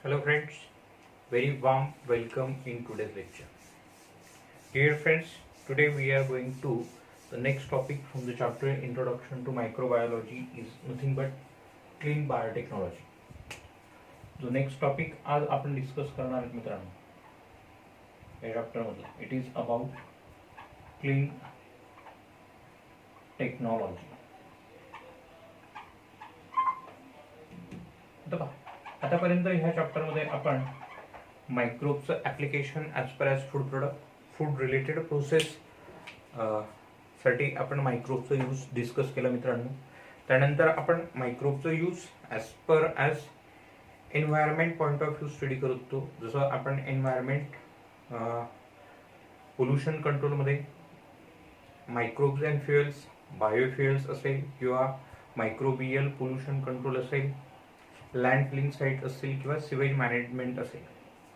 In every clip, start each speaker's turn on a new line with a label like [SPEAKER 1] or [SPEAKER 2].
[SPEAKER 1] Hello friends, very warm welcome in today's lecture. Dear friends, today we are going to the next topic from the chapter Introduction to Microbiology is nothing but clean biotechnology. जो next topic आज आपण discuss करणार आहोत मित्रांनो या chapter मधला it is about clean technology. आतापर्यंत ह्या चॅप्टर मध्ये आपण मायक्रोबचं application as per as food product food related process साठी आपण मायक्रोबचं यूज डिस्कस केला मित्रांनो. त्यानंतर आपण मायक्रोबचं use as per as environment point of view study करतो. जसं आपण एन्व्हायरमेंट पोल्युशन कंट्रोलमध्ये मायक्रोब्स अँड फ्युएल्स बायोफ्युएल्स असेल किंवा मायक्रोबियल पोल्युशन कंट्रोल असेल, लँड फिलिंग साईट असेल किंवा सिवेज मॅनेजमेंट असेल,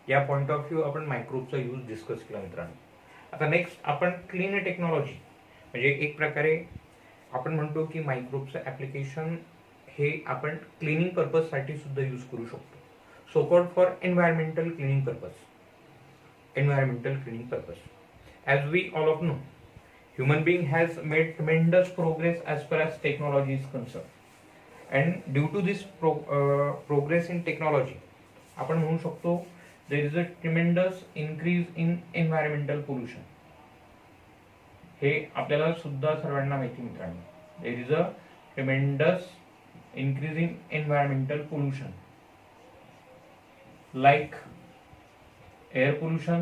[SPEAKER 1] या पॉईंट ऑफ व्ह्यू आपण मायक्रोबचा यूज डिस्कस केला मित्रांनो. आता नेक्स्ट आपण क्लीन टेक्नॉलॉजी म्हणजे एक प्रकारे आपण म्हणतो की मायक्रोबचं ॲप्लिकेशन हे आपण क्लिनिंग पर्पजसाठी सुद्धा यूज करू शकतो. So called for environmental cleaning purpose. As we all of know, human being has made tremendous progress as far as technology is concerned. And due to this progress in technology, आपण म्हणू शकतो there is a tremendous increase in environmental pollution. हे आपल्याला सुद्धा सर्वांना माहिती मित्रांनो. There is a tremendous increase in environmental pollution like air pollution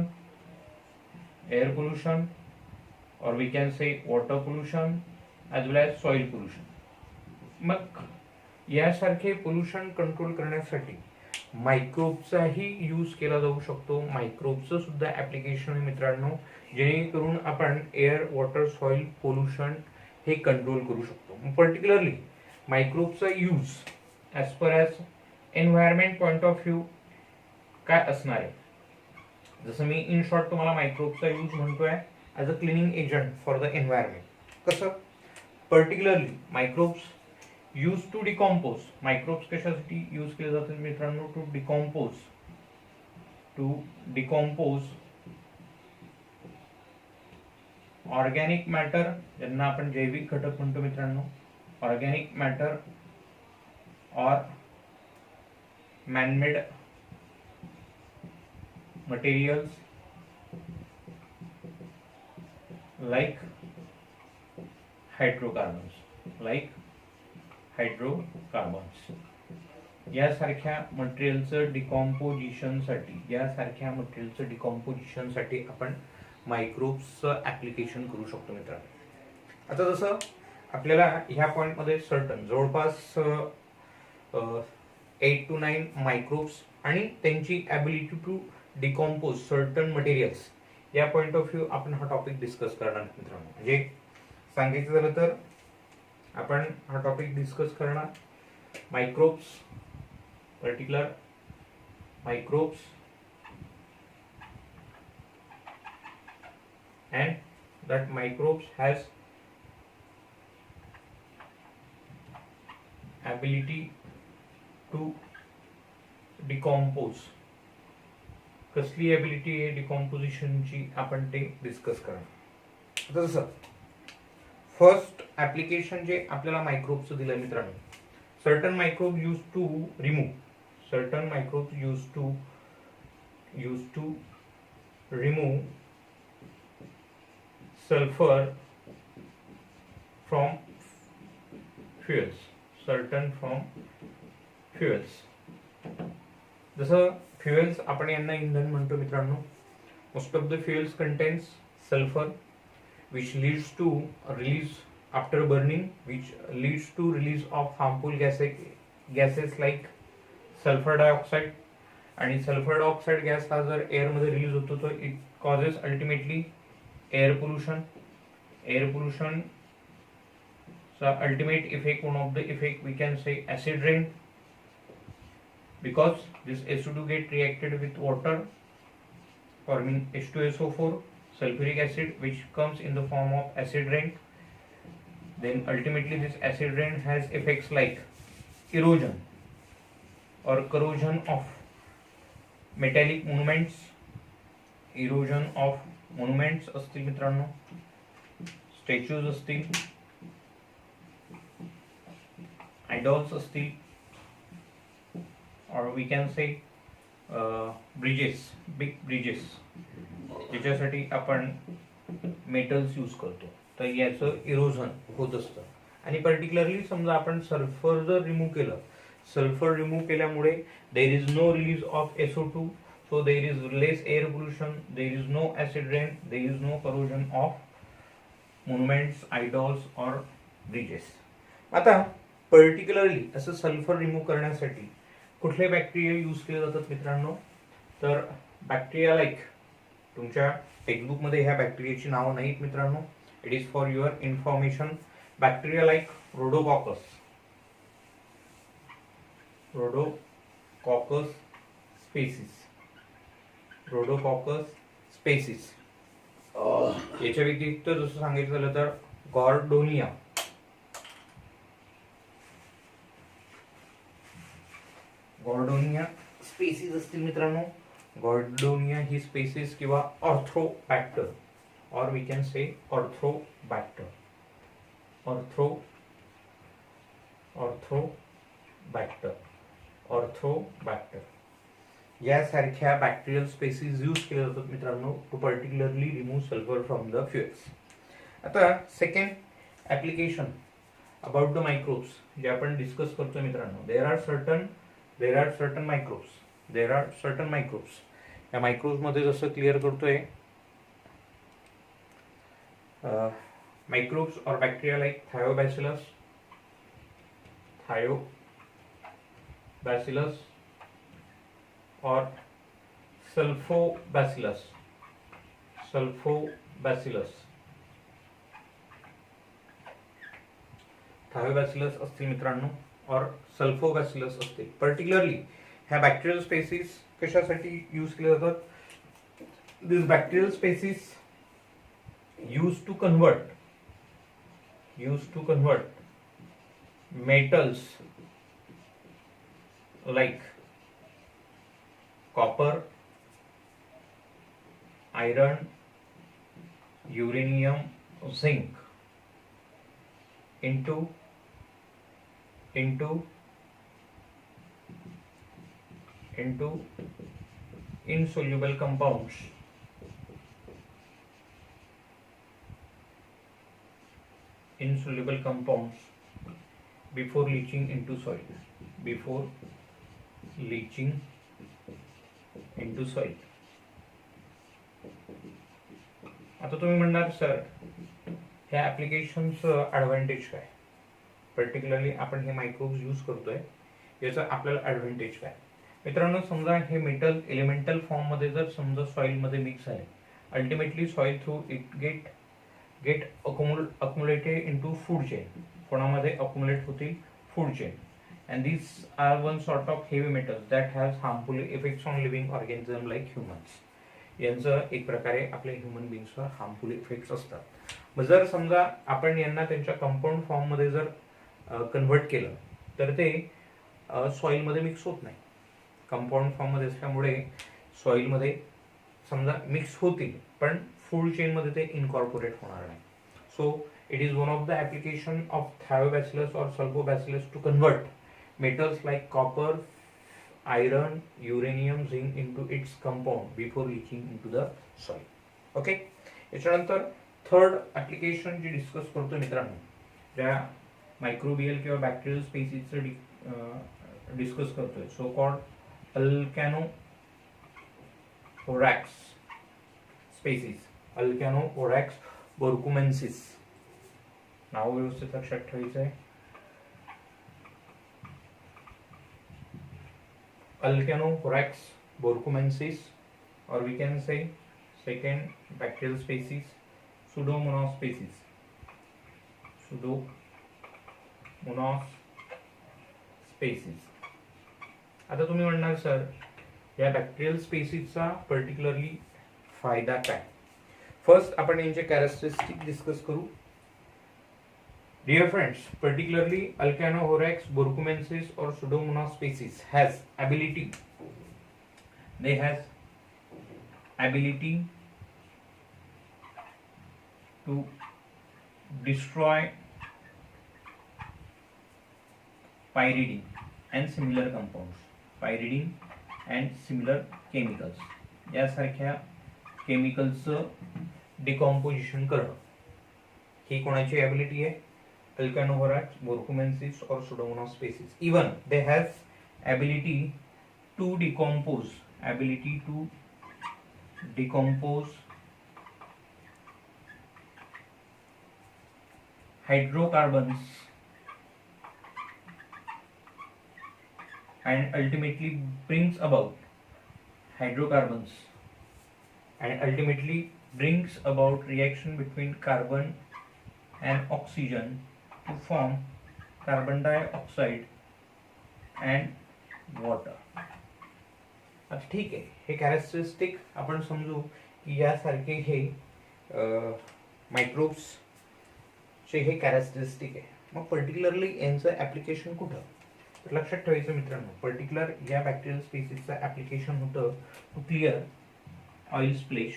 [SPEAKER 1] or we can say water pollution as well as soil pollution. मग यासारखे पोल्युशन कंट्रोल करण्यासाठी मायक्रोबचाही use केला जाऊ शकतो. मायक्रोबचं सुद्धा ॲप्लिकेशन आहे मित्रांनो, जेणेकरून आपण एअर वॉटर सॉइल पोल्युशन हे कंट्रोल करू शकतो. पर्टिक्युलरली मायक्रोबचा use as per as environment point of view काय असणार आहे. जसं मी इन शॉर्ट तुम्हाला मायक्रोबचा यूज म्हणतोय as a cleaning agent for the environment. कसं particularly microbes use to decompose. Microbes कशासाठी यूज केले जातात मित्रांनो? टू डिकॉम्पोज ऑर्गॅनिक मॅटर, ज्यांना आपण जैविक घटक म्हणतो मित्रांनो. ऑर्गॅनिक मॅटर और मॅनमेड materials like hydrocarbons यासारख्या मटेरियलचं डिकॉम्पोजिशनसाठी आपण मायक्रोब्सचं ॲप्लिकेशन करू शकतो मित्रांनो. आता जसं आपल्याला ह्या पॉईंटमध्ये सर्टन जवळपास 8 to 9 मायक्रोब्स आणि त्यांची ability to decompose certain materials, या पॉइंट ऑफ व्ह्यू आपण हा टॉपिक डिस्कस करणार मित्रांनो. म्हणजे सांगायचं झालं तर आपण हा टॉपिक डिस्कस करणार microbes, particular microbes and that microbes has ability to decompose. कसली ॲबिलिटी आहे डिकॉम्पोजिशनची आपण ते डिस्कस करणार. आता जसं फर्स्ट ॲप्लिकेशन जे आपल्याला मायक्रोबचं दिलं मित्रांनो, certain microbe use to remove sulphur from fuels. जसं फ्युएल्स आपण यांना इंधन म्हणतो मित्रांनो. Most of the fuels contains sulphur which leads to release after burning, which leads to release of harmful gases like sulfur dioxide. आणि sulphur dioxide gas हा जर air मध्ये रिलीज होतो तर it causes ultimately air pollution चा ultimate effect, one of the effect we can say acid rain, because this SO2 get reacted with water forming H2SO4 sulfuric acid, which comes in the form of acid rain. Then ultimately this acid rain has effects like erosion or corrosion of metallic monuments, erosion of monuments असतील मित्रांनो, statues असतील, idols असतील, और we can say bridges, big bridges, ज्याच्यासाठी आपण metals use करतो, तर याचं इरोजन होत असतं. आणि पर्टिक्युलरली समजा आपण सल्फर जर रिमूव्ह केलं, सल्फर रिमूव्ह केल्यामुळे there is no release of SO2, so there is less air pollution, there is no acid rain, there is no corrosion of monuments, idols or bridges. आता particularly असं sulphur remove करण्यासाठी कुठले bacteria use केले जातात मित्रांनो, तर bacteria like, तुमच्या textbook मध्ये ह्या बॅक्टेरियाची नावं नाहीत मित्रांनो, it is for your information. Bacteria like rhodococcus, rhodococcus species, rhodococcus species. याच्या व्यतिरिक्त जसं सांगायचं झालं तर गॉर्डोनिया, गॉर्डोनिया स्पेसिस असतील मित्रांनो. गॉर्डोनिया ही स्पेसिस किंवा ऑर्थोबॅक्टर, और वी कॅन से ऑर्थोबॅक्टर, ऑर्थोबॅक्टर, ऑर्थोबॅक्टर यासारख्या बॅक्टेरियल स्पेसिस यूज केल्या जातात मित्रांनो to particularly remove sulphur from the fuels. आता second application about the microbes जे आपण डिस्कस करतो मित्रांनो, देर आर सर्टन मायक्रोब्स. या मायक्रोब्स मध्ये जसं क्लिअर करतोय, microbes or bacteria like thiobacillus or sulfobacillus thiobacillus असतील मित्रांनो, और सल्फोबॅसिलस असतील. पर्टिक्युलरली ह्या बॅक्टेरियल स्पेसिस कशासाठी यूज केले जातात? This bacterial species used to convert metals like copper, iron, uranium, zinc into insoluble compounds before leaching into soil. आता तुम्ही म्हणणार सर ह्या ऍप्लिकेशनचं ऍडव्हान्टेज काय? पर्टिक्युलरली आपण हे मायक्रोब्स यूज करतोय, याचा आपल्याला ऍडव्हान्टेज काय? मित्रांनो, समजा हे मेटल एलिमेंटल फॉर्म मध्ये जर समजा सॉइल मध्ये मिक्स झाले, ultimately soil through it get accumulated into food chain. कोणामध्ये accumulate होतील? food chain. And these are one sort of heavy metals that has harmful effects on living organism like humans. यांचं एक प्रकारे आपल्या human बीइंग्सवर harmful effects असतात. मग जर समजा आपण यांना त्यांच्या कंपाऊंड फॉर्म मध्ये जर कन्व्हर्ट केलं तर ते सॉइल मध्ये मिक्स होत नाही. कंपाऊंड फॉर्म मध्ये असल्यामुळे सॉइल मध्ये समजा मिक्स होतील, पण फूड चेन मध्ये ते इनकॉर्पोरेट होणार नाही. So it is one of the application of thiobacillus और sulfobacillus to convert metals like copper, iron, uranium, zinc into its compound before leaching into the soil. Okay, याच्यानंतर third application जी discuss करतो मित्रांनो, ज्या microbial किंवा bacterial स्पेसिसचं discuss करतोय, so called alcanivorax species, alcanivorax borkumensis. नाव व्यवस्थित लक्षात ठेवायचं आहे. अल्कॅनोथोरॅक्स बोर्कुमेन्सिस, और we can say second bacterial species pseudomonas species. आता तुम्ही म्हणणार सर या बॅक्टेरियल स्पेसिसचा पर्टिक्युलरली फायदा काय? फर्स्ट आपण यांचे कॅरेक्टरिस्टिक डिस्कस करू. Dear friends, particularly Alcanohorax borkumensis or Pseudomonas species has ability they has ability to destroy pyridine and similar compounds, pyridine and similar chemicals यासारख्या केमिकल्सचं डिकॉम्पोजिशन करणं ही कोणाची ॲबिलिटी आहे? अल्कॅनोव्हराक्स, बोर्कुमेन्सिस और Pseudomonas species. Even they have ability to decompose hydrocarbons and ultimately brings about reaction between carbon and oxygen to form carbon dioxide and water. आता ठीक आहे, हे characteristic आपण समजू की यासारखे हे मायक्रोब्स चे हे कॅरेक्टरिस्टिक आहे. मग पर्टिक्युलरली यांचं ऍप्लिकेशन कुठं? तर लक्षात ठेवायचं मित्रांनो, पर्टिक्युलर या बॅक्टेरियल स्पीसीजचं ऍप्लिकेशन होतं to clear oil spillage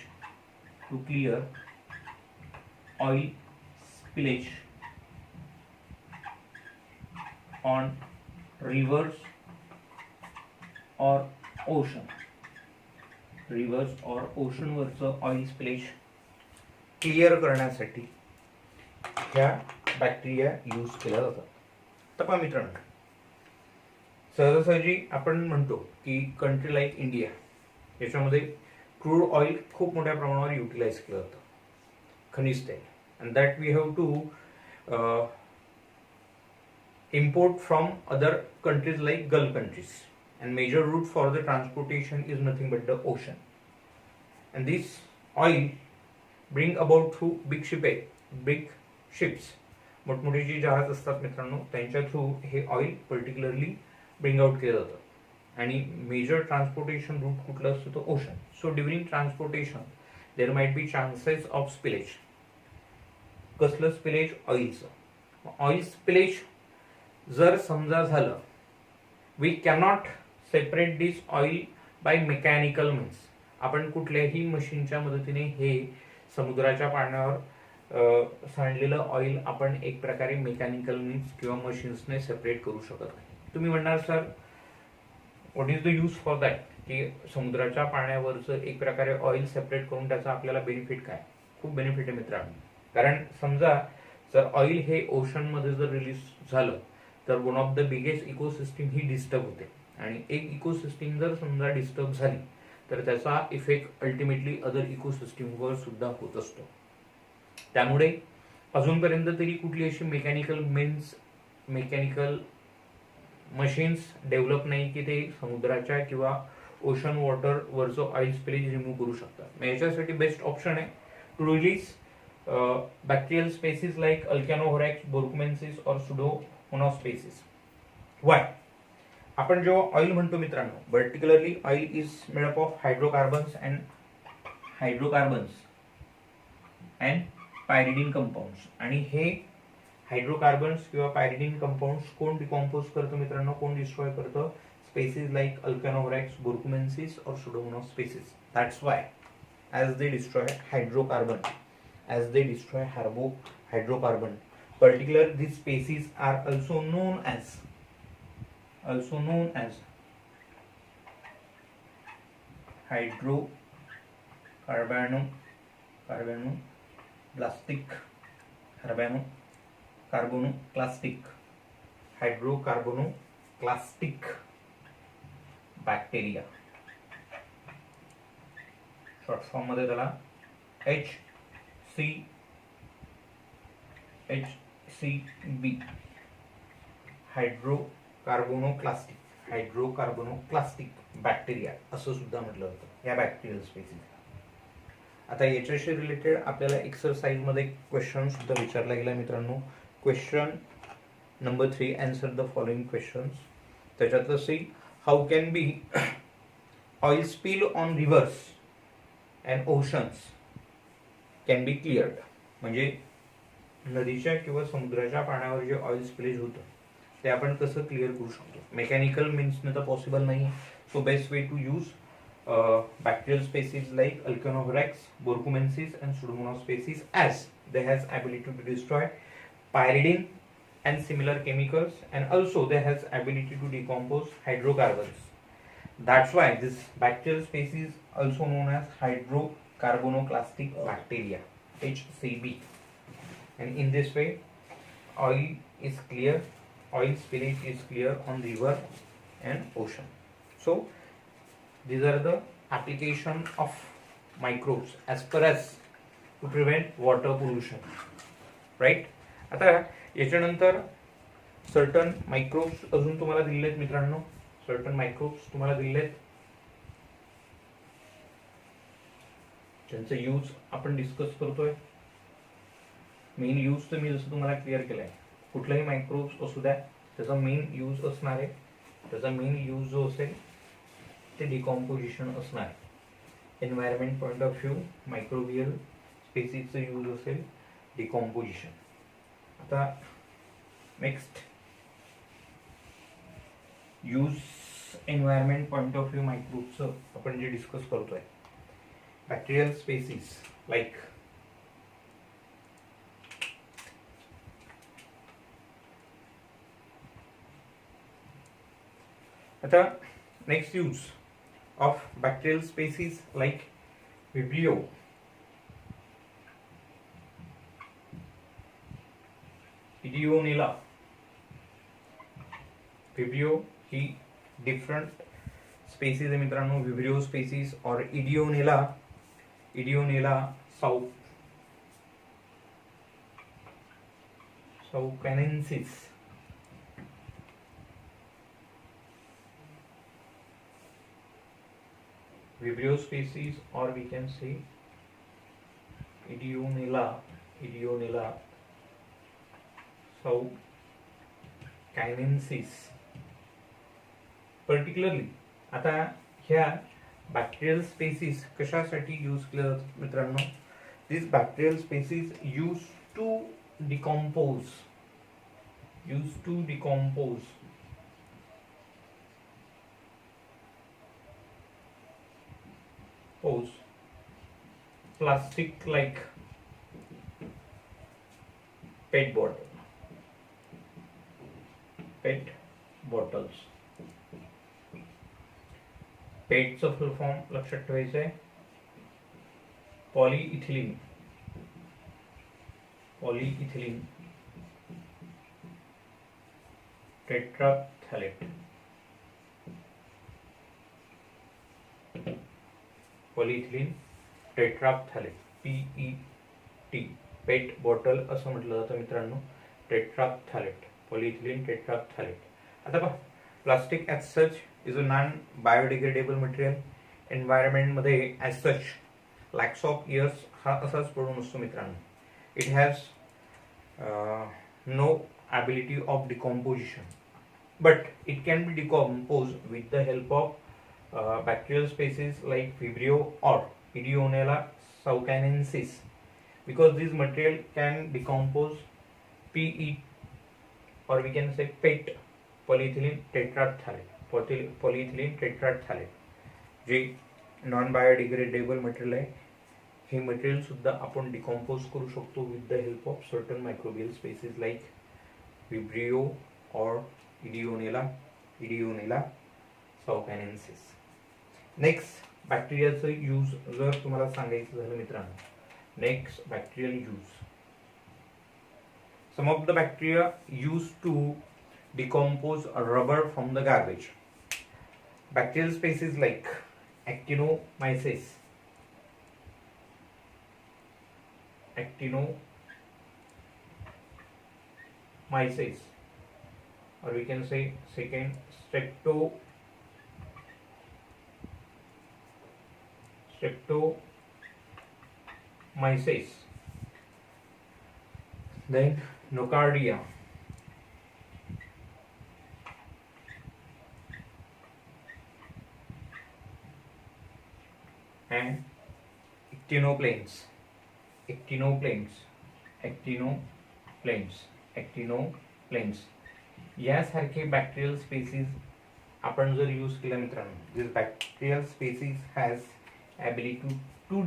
[SPEAKER 1] on rivers or ocean वरचं ऑइल स्प्लेश क्लिअर करण्यासाठी ह्या बॅक्टेरिया यूज केल्या जातात. तर पहा मित्रांनो, सहजासहजी आपण म्हणतो की कंट्री लाईक इंडिया याच्यामध्ये क्रूड ऑइल खूप मोठ्या प्रमाणावर युटिलाइज केलं जातं, खनिज तेल, and that we have to import from other countries like Gulf countries, and major route for the transportation is nothing but the ocean, and this oil bring about through big ships, मोठमोठी जी जहाज असतात मित्रांनो त्यांच्या through हे oil particularly bring out केलं जातं. आणि major transportation route कुठलं असतं? तर ocean. So during transportation there might be chances of spillage. कसलं स्पिलेज? ऑइलचं. ऑइल स्पिलेज जर समजा झालं, we cannot separate this oil by mechanical means. आपण कुठल्याही मशीनच्या मदतीने हे समुद्राच्या पाण्यावर सांडलेलं ऑइल आपण एक प्रकारे मेकॅनिकल मीन्स किंवा मशीन्सने सेपरेट करू शकत नाही. तुम्ही म्हणणार sir what is the use for that, की समुद्राच्या पाण्यावरचं एक प्रकारे ऑइल सेपरेट करून त्याचा आपल्याला बेनिफिट काय? खूप बेनिफिट आहे मित्रांनो. कारण समजा जर ऑइल हे ओशनमध्ये जर रिलीज झालं तर one of the biggest ecosystem he disturb होते, आणि एक इकोसिस्टीम जर समजा डिस्टर्ब झाली तर त्याचा इफेक्ट अल्टिमेटली अदर इकोसिस्टीमवर सुद्धा होत असतो. त्यामुळे अजूनपर्यंत तरी कुठली अशी मेकॅनिकल मशीन्स डेव्हलप नाही की ते समुद्राच्या किंवा ओशन वॉटरवरचं ऑइल स्पिलेज रिमूव्ह करू शकतात. याच्यासाठी बेस्ट ऑप्शन आहे to release bacterial species like alcanivorax, borkumensis और सुडोमोनास स्पेसीज. वाय? आपण जेव्हा ऑइल म्हणतो मित्रांनो, particularly oil is made up of hydrocarbons and pyridine compounds. आणि हे हायड्रोकार्बन्स किंवा पायरिडीन कंपाऊंड्स कोण डिकॉम्पोज करतो मित्रांनो, कोण डिस्ट्रॉय करतं? स्पेसीज लाईक अल्कॅनोव्हरॅक्स, बोर्कुमेन्सिस और pseudomonas species. That's why as they destroy hydrocarbon, particular these species are also known as hydrocarbonoclastic bacteria. Short form मध्ये त्याला HCB हायड्रोकार्बोनोक्लास्टिक बॅक्टेरिया असं सुद्धा म्हटलं जातं या बॅक्टेरियल स्पेसीज. आता याच्याशी रिलेटेड आपल्याला एक्सरसाइज मध्ये क्वेश्चन सुद्धा विचारला गेला मित्रांनो. Question number 3, answer the following questions. त्याच्यातलं C, how can be oil spill on rivers and oceans can be cleared. म्हणजे नदीच्या किंवा समुद्राच्या पाण्यावर जे ऑइल स्पिलेज होतं ते आपण कसं क्लिअर करू शकतो? मेकॅनिकल मीन्सने तर पॉसिबल नाही. So best way to use bacterial species like Alcanorex, Borkumensis, and Pseudomonas species, as they has ability to destroy pyridine and similar chemicals, and also they has ability to decompose hydrocarbons. That's why this bacterial species also known as hydrocarbonoclastic bacteria, HCB. And in this way, oil is clear, oil spillage is clear on river and ocean. So these are the application of microbes as far as to prevent water pollution, right? आता याच्यानंतर certain microbes अजून तुम्हाला दिलेले आहेत मित्रांनो, certain microbes तुम्हाला दिलेले आहेत, त्यांचा यूज आपण डिस्कस करतोय. मेन यूज तर मी जसं तुम्हाला क्लिअर केलंय, कुठलाही मायक्रोब्स असू द्या त्याचा मेन यूज असणार आहे, त्याचा मेन यूज जो असेल ते डिकॉम्पोजिशन असणार आहे. Environment point of view microbial स्पेसीसचं यूज असेल डिकॉम्पोजिशन. आता next use environment point of view मायक्रोबचं आपण जे डिस्कस करतोय, बॅक्टेरियल स्पेसीस लाईक आता next use of bacterial species like Vibrio, Ideonella. Vibrio he different species आहे मित्रांनो, Vibrio species और Ideonella, Ideonella sauchanensis. Vibrio species, or we can say Ideonella sauchanensis. Particularly आता ह्या बॅक्टेरियल स्पेसीस कशासाठी use केल्या जातात मित्रांनो? This bacterial species use to decompose plastic like pet bottles. पेटचं फुल फॉर्म लक्षात ठेवायचं आहे, polyethylene tetraphthalate. Polyethylene tetraphthalate, PET, PET bottle असं म्हटलं जातं मित्रांनो, टेट्राफ्थॅलेट, पॉलीइथिलीन टेट्राफ्थॅलेट. आता पहा, plastic as such is a non biodegradable material. एन्व्हायरमेंटमध्ये as such lakhs of years हा असाच पडून असतो मित्रांनो. It has no ability of decomposition, but it can be decompose with the help of bacterial species like Vibrio or Ideonella sauchanensis, because this material can decompose PE, or we can say PET, polyethylene tetraphthalate, जे non biodegradable material आहे. हे material सुद्धा आपण decompose करू शकतो with the help of certain microbial species like Vibrio or Ideonella sauchanensis. Next बॅक्टेरियाचं use जर तुम्हाला सांगायचं झालं मित्रांनो, next bacterial use, some of the bacteria use to decompose rubber from the garbage. Bacterial species like actinomyces, or we can say second Streptomyces, then Nocardia, and actinoplanes. यासारखे bacterial species आपण जर use केला मित्रांनो, this bacterial species has ability to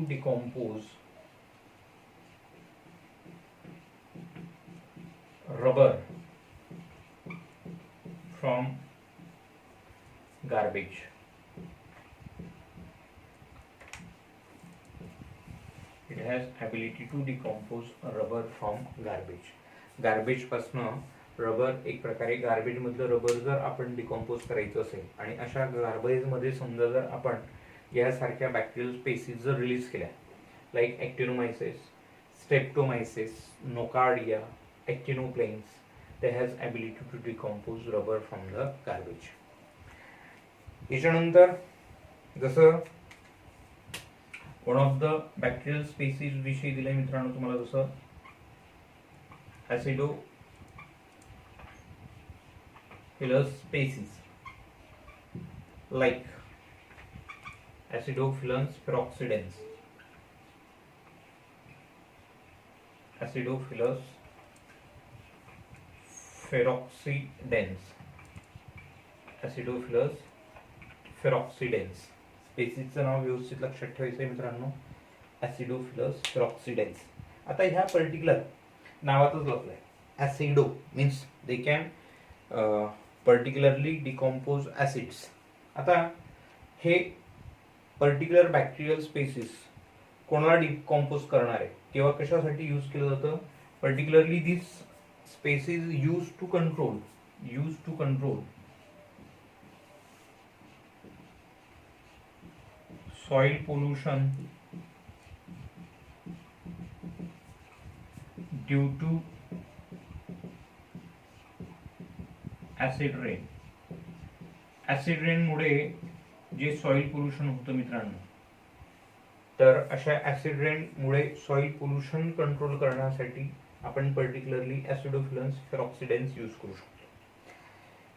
[SPEAKER 1] decompose rubber from garbage. It has ability to decompose rubber from garbage. Garbage पासनं rubber, एक प्रकारे garbage मधलं rubber जर आपण डिकॉम्पोज करायचं असेल आणि अशा गार्बेज मध्ये समजा जर आपण यासारख्या बॅक्टेरियल स्पेसीज जर रिलीज केल्या, like actinomyces, streptomyces, nocardia, actinoplanes, they has ability to decompose rubber from the garbage. याच्यानंतर जसं one of the bacterial species विषयी दिले मित्रांनो तुम्हाला, जसं acidophilous species like Acidophilus peroxidans, Acidophilus feroxidans. स्पेसीजचं नाव व्यवस्थित लक्षात ठेवायचं आहे मित्रांनो, ॲसिडोफिलस फेरॉक्सिडेन्स. आता ह्या पर्टिक्युलर नावातच लपलंय, acido means they can particularly decompose acids. आता हे पर्टिक्युलर बॅक्टेरियल स्पेसीस कोणाला डिकॉम्पोज करणार आहे किंवा कशासाठी यूज केलं जातं, particularly this species use to control soil pollution due to acid rain. Acid rain मुळे जे सॉइल पोल्युशन होतं मित्रांनो, तर अशा ऍसिड रेन मुळे सॉइल पोल्युशन कंट्रोल करण्यासाठी आपण पर्टिक्युलरली ॲसिडोफिलस फेरॉक्सिडेन्स यूज करू शकतो.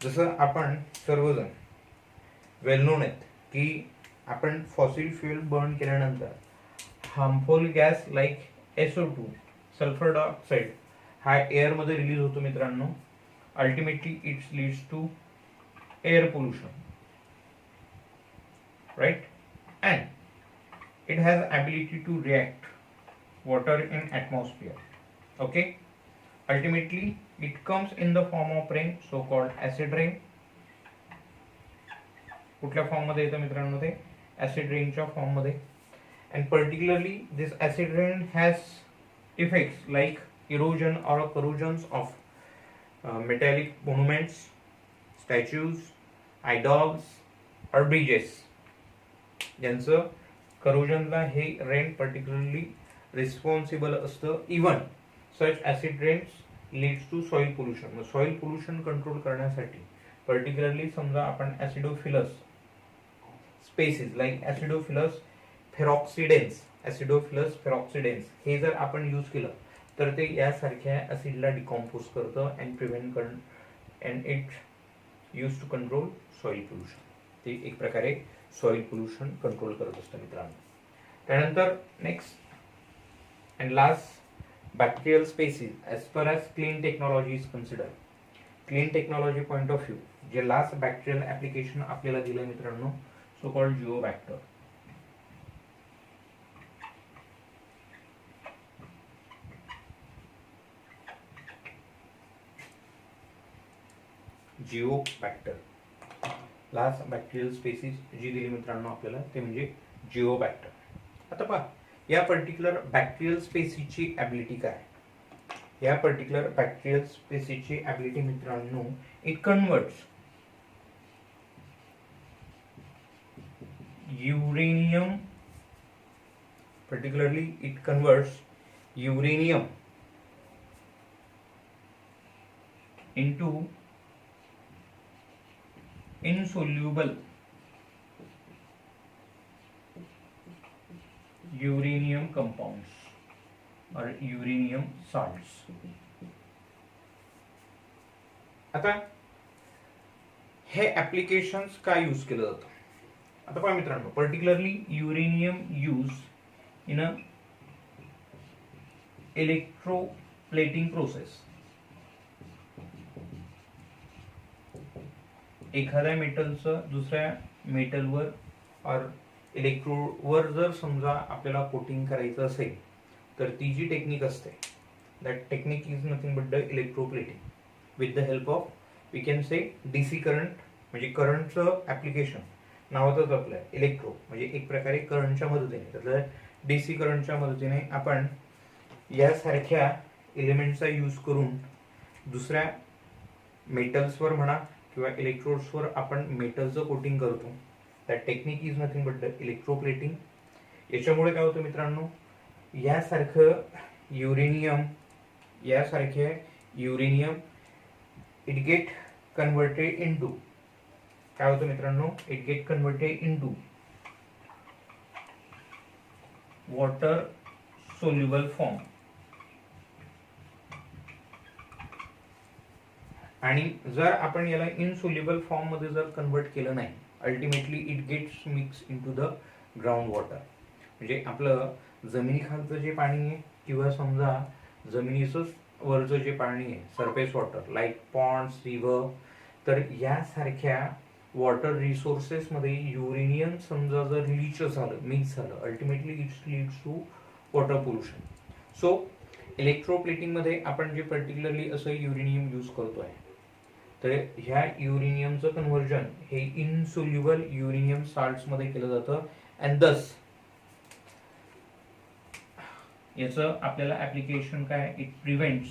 [SPEAKER 1] जसं आपण सर्वजण वेल नोन आहेत की आपण फॉसिल फ्युएल बर्न केल्यानंतर harmful gas like SO2, sulphur dioxide हा एअरमध्ये रिलीज होतो मित्रांनो. Ultimately it's leads to air pollution, right, and it has ability to react water in atmosphere. Okay, ultimately it comes in the form of rain, so called acid rain. कुठल्या form मध्ये येतं मित्रांनो ते, acid रेनच्या form मध्ये. And particularly this acid rain has effects like erosion or corrosions of metallic monuments, statues, idols और bridges, ज्यांचं करोजनला हे रेन पर्टिक्युलरली रिस्पॉन्सिबल असतं. Even such acid rains leads to soil pollution. Soil pollution control करण्यासाठी particularly समजा आपण ॲसिडोफिलस species like ॲसिडोफिलस फेरॉक्सिडेन्स हे जर आपण यूज केलं तर ते यासारख्या ॲसिडला डिकॉम्पोज करतं and prevent and it use to control soil pollution. ते एक प्रकारे सॉइल पोल्युशन कंट्रोल करत असतं मित्रांनो. त्यानंतर next and last bacterial species as per as clean technology is consider. Clean technology point of view जे लास्ट बॅक्टेरियल ऍप्लिकेशन आपल्याला दिलं मित्रांनो, so called geobacter. Last bacterial species जी दिली मित्रांनो आपल्याला ते म्हणजे जिओबॅक्टर. आता पहा या पर्टिक्युलर बॅक्टेरियल स्पेसीजची ऍबिलिटी काय. या पर्टिक्युलर बॅक्टेरियल स्पेसीजची ऍबिलिटी मित्रांनो, it converts uranium, particularly it converts uranium into insoluble uranium compounds or uranium salts. आता हे ऍप्लिकेशन्स काय यूज केलं जातं. आता पहा मित्रांनो, particularly uranium use in a electroplating process. एखाद्या मेटलचं दुसऱ्या मेटलवर और इलेक्ट्रोडवर जर समजा आपल्याला कोटिंग करायचं असेल तर ती जी टेक्निक असते that technique is nothing but the electroplating with the help of we can say DC current, म्हणजे करंटचं ॲप्लिकेशन नावातच आपलं इलेक्ट्रो म्हणजे एक प्रकारे करंटच्या मदतीने, तर डीसी करंटच्या मदतीने आपण यासारख्या एलिमेंटचा यूज करून दुसऱ्या मेटल्सवर म्हणा किंवा इलेक्ट्रोड्सवर आपण मेटलचं कोटिंग करतो. That technique is nothing but the electroplating. याच्यामुळे काय होतं मित्रांनो, यासारखे uranium it get converted into, काय होतं मित्रांनो, it get converted into water soluble form. आणि जर आपण याला इनसोल्युबल फॉर्म मध्ये जर कन्वर्ट केलं नाही, ultimately it gets mix into the ground water. म्हणजे आपलं जमिनीखालचं जे पाणी आहे किंवा समजा जमिनीचं वरचं जे पाणी आहे surface water like ponds, river, तर यासारख्या वॉटर रिसोर्सेस मध्ये युरेनियम समजा जर लीच झालं, मिक्स झालं, ultimately it's leads to water pollution. So electroplating मध्ये आपण जे पर्टिक्युलरली असं युरेनियम यूज करतोय, तर ह्या युरेनियमचं कन्व्हर्जन हे इनसोल्युबल युरेनियम साल्ट्स मध्ये केलं जातं. अँड दस याचं आपल्याला ऍप्लिकेशन काय, it prevents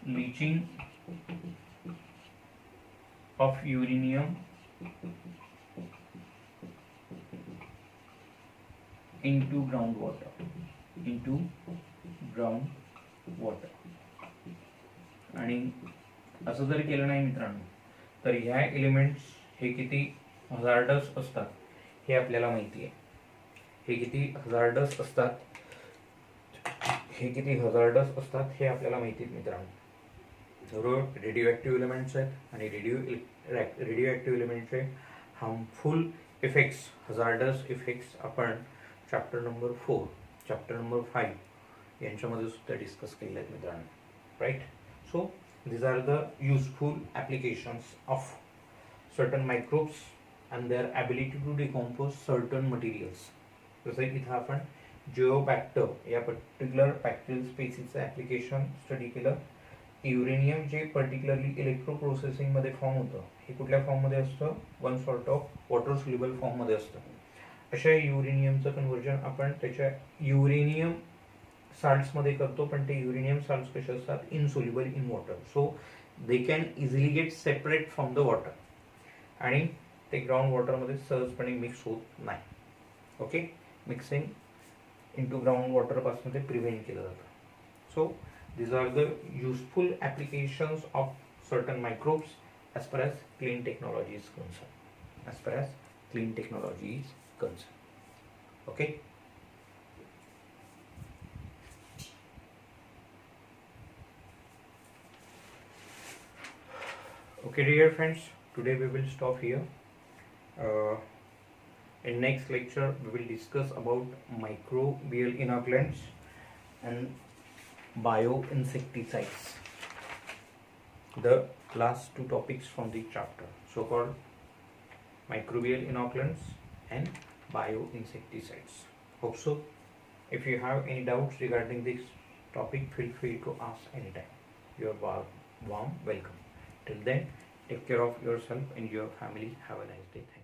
[SPEAKER 1] leaching of uranium into groundwater. आणि असं जर केलं नाही मित्रांनो तर ह्या एलिमेंट्स हे किती हजार्डस असतात हे आपल्याला माहिती आहे. हे किती हजार्डस असतात हे आपल्याला माहिती आहे मित्रांनो. रेडिओ ऍक्टिव्ह एलिमेंट्स आहेत आणि रेडिओ ऍक्टिव्ह एलिमेंटचे हार्मफुल इफेक्ट्स, हजार्डस इफेक्ट्स आपण चॅप्टर नंबर 4, चॅप्टर नंबर 5 यांच्यामध्ये सुद्धा डिस्कस केले आहेत मित्रांनो. Right. So these are the useful applications of certain microbes and their ability to decompose certain materials. जसं इथं आपण जिओबॅक्टर या पर्टिक्युलर बॅक्टेरियल स्पेसीसचं ऍप्लिकेशन स्टडी केलं. युरेनियम जे पर्टिक्युलरली इलेक्ट्रो प्रोसेसिंग मध्ये फॉर्म होतं, हे कुठल्या फॉर्म मध्ये असतं, one sort of water soluble form मध्ये असतं. अशा युरेनियमचं कन्व्हर्जन आपण त्याच्या युरेनियम साल्ट्स मध्ये करतो, पण ते युरेनियम साल्ट्स कसे असतात, insoluble in water. So they can easily gate separate from the water आणि ते ग्राउंड वॉटरमध्ये सहजपणे मिक्स होत नाही. Okay, mixing into ground water पासून ते प्रिव्हेंट केलं जातं. So these are the useful applications of certain microbes as far as clean technology is concerned. Okay. Okay dear friends, today we will stop here. In next lecture we will discuss about microbial inoculants and bioinsecticides, the last two topics from the chapter, so called microbial inoculants and bioinsecticides. Hope so. If you have any doubts regarding this topic, feel free to ask anytime. You are warm welcome. Till then, take care of yourself and your family. Have a nice day. Thank you.